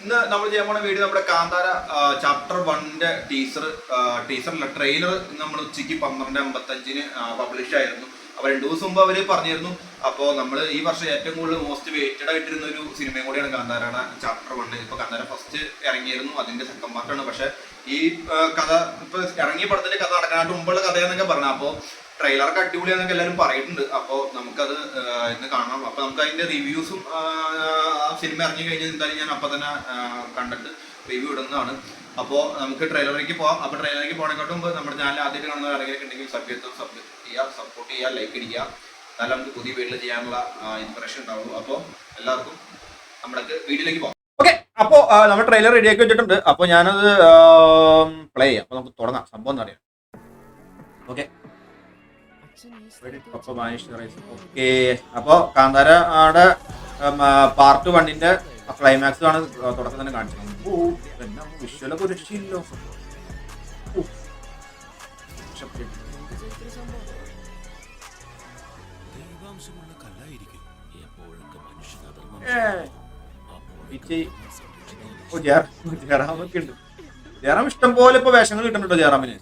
ഇന്ന് നമ്മൾ ചെയ്യാൻ പോണ വീഡിയോ നമ്മുടെ കാന്താര ചാപ്റ്റർ 1ന്റെ ടീസറല്ല ട്രെയിലർ നമ്മൾ ഉച്ചയ്ക്ക് 12:55 പബ്ലിഷ് ആയിരുന്നു. അപ്പോൾ 2 ദിവസം മുമ്പ് അവർ പറഞ്ഞിരുന്നു. അപ്പോൾ നമ്മൾ ഈ വർഷം ഏറ്റവും കൂടുതൽ മോസ്റ്റ് വെയിറ്റഡ് ആയിട്ടിരുന്ന ഒരു സിനിമയും കൂടിയാണ് കാന്താരയുടെ ചാപ്റ്റർ 1. ഇപ്പോൾ കാന്താര ഫസ്റ്റ് ഇറങ്ങിയിരുന്നു, അതിന്റെ സെക്കൻഡ് പാർട്ടാണ്. പക്ഷെ ഈ കഥ ഇപ്പൊ ഇറങ്ങിയ പടത്തിന്റെ കഥ നടക്കാനായിട്ട് മുമ്പുള്ള കഥയെന്നൊക്കെ പറഞ്ഞു. അപ്പോൾ ട്രെയിലറൊക്കെ അടിപൊളിയാന്നൊക്കെ എല്ലാവരും പറയുന്നുണ്ട്. അപ്പോൾ നമുക്കത് ഇന്ന് കാണാം. അപ്പോൾ നമുക്ക് അതിന്റെ റിവ്യൂസും സിനിമ ഇറങ്ങി കഴിഞ്ഞാൽ എന്തായാലും ഞാൻ അപ്പം തന്നെ കണ്ടിട്ട് റിവ്യൂ ഇടുന്നതാണ്. അപ്പോൾ നമുക്ക് ട്രെയിലറിലേക്ക് പോകാം. അപ്പോൾ ട്രെയിലറിലേക്ക് പോകണേക്കാട്ടും മുമ്പ് നമ്മുടെ ചാനൽ ആദ്യമായിട്ട് കാണുന്ന ആരെങ്കിലും ഉണ്ടെങ്കിൽ സബ്സ്ക്രൈബ് ചെയ്യുക, സപ്പോർട്ട് ചെയ്യുക, ലൈക്ക് അടിക്കുക. എന്നാലും നമുക്ക് പുതിയ വീട്ടിൽ ചെയ്യാനുള്ള ഇൻസ്പിറേഷൻ ഉണ്ടാവുള്ളൂ. അപ്പോൾ എല്ലാവർക്കും നമ്മുടെ വീഡിയോയിലേക്ക് പോകാം. ഓക്കെ, അപ്പോൾ നമ്മൾ ട്രെയിലർ റെഡിയാക്കി വെച്ചിട്ടുണ്ട്. അപ്പോൾ ഞാനത് പ്ലേ ചെയ്യാം. അപ്പോൾ നമുക്ക് തുടങ്ങാം. സംഭവം എന്ന് അറിയാം. Okay, okay. അപ്പോൾ കാന്താരയുടെ പാർട്ട് 1ന്റെ ക്ലൈമാക്സ് ആണ് തുടക്കം തന്നെ കാണിച്ചത്. വിഷ്വലൊക്കെ ഒരു രക്ഷയില്ലോ. ജയറാമൊക്കെ ഉണ്ട്. ജയറാം ഇഷ്ടം പോലെ ഇപ്പൊ വേഷങ്ങൾ കിട്ടുന്നുണ്ടോ ജയറാമിന്?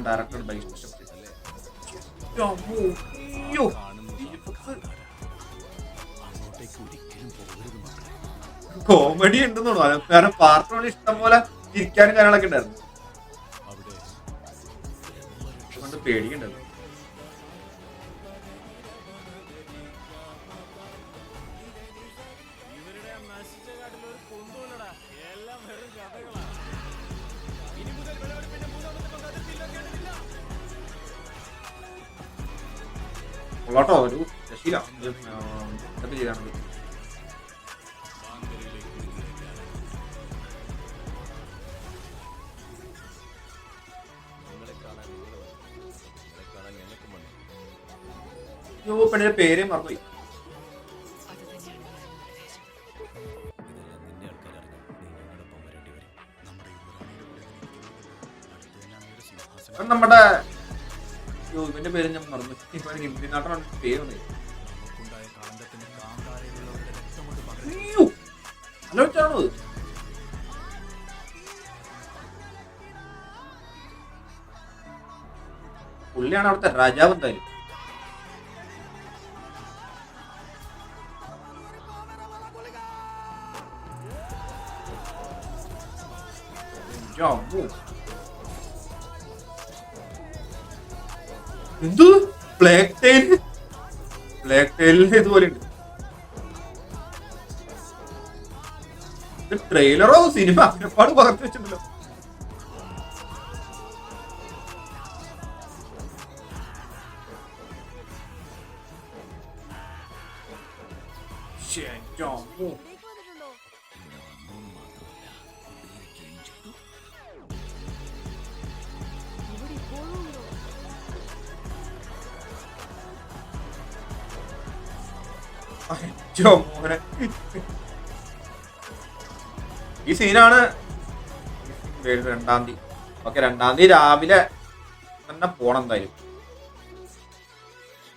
ഡയറക്ടർ കോമഡി ഉണ്ടെന്ന് തോന്നുന്നു. വേറെ പാർട്ടിനോട് ഇഷ്ടം പോലെ ചിരിക്കാനും കാര്യങ്ങളൊക്കെ ഉണ്ടായിരുന്നു. കൊണ്ട് പേടിയുണ്ടല്ലോ. ഉള്ളോട്ടോ ഒരു രക്ഷയില്ല. ഇതൊക്കെ ചെയ്താണെങ്കിൽ പെണ്ണിന്റെ പേര് മറന്നുപോയി. നമ്മുടെ ഇവന്റെ പേര് ഞാൻ മറന്നു. ഹിന്ദിനാട്ടാണ് പേര് വന്നത്. ആലോചിച്ചാണോ പുള്ളിയാണ് അവിടുത്തെ രാജാവ്. എന്തായാലും എന്ത് ബ്ലാക്ക് ടൈലിന് ഇതുപോലെ ഉണ്ട്. ട്രെയിലറോ സിനിമ ഒരുപാട് പകർത്തി വെച്ചിട്ടുണ്ടല്ലോ. ഈ സീനാണ് 2-ാം തീയതി. ഓക്കെ, 2-ാം തീയതി രാവിലെ തന്നെ പോണം എന്തായാലും.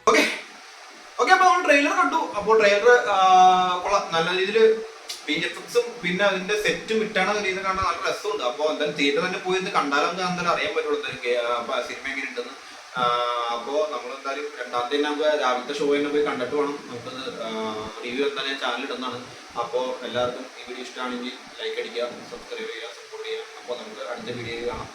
ഓക്കെ, അപ്പൊ നമ്മൾ ട്രെയിലർ കണ്ടു. അപ്പോൾ ട്രെയിലർ നല്ല രീതിയിൽ VFXും പിന്നെ അതിന്റെ സെറ്റും ഇട്ടാണ് രീതിയിൽ കാണാൻ നല്ല രസമുണ്ട്. അപ്പോൾ എന്തായാലും തിയേറ്റർ തന്നെ പോയി കണ്ടാലും എന്തായാലും അറിയാൻ പറ്റുള്ളൂ സിനിമ എങ്ങനെ ഉണ്ടെന്ന്. അപ്പോൾ നമ്മൾ എന്തായാലും 2-ാം തീയതി നമുക്ക് രാവിലത്തെ ഷോ തന്നെ പോയി കണ്ടിട്ട് വേണം നമുക്കത് റിവ്യൂ എന്തായാലും ചാനൽ ഇടുന്നതാണ്. അപ്പോൾ എല്ലാവർക്കും ഈ വീഡിയോ ഇഷ്ടമാണെങ്കിൽ ലൈക്ക് അടിക്കുക, സബ്സ്ക്രൈബ് ചെയ്യുക, സപ്പോർട്ട് ചെയ്യുക. അപ്പോൾ നമുക്ക് അടുത്ത വീഡിയോയിൽ കാണാം.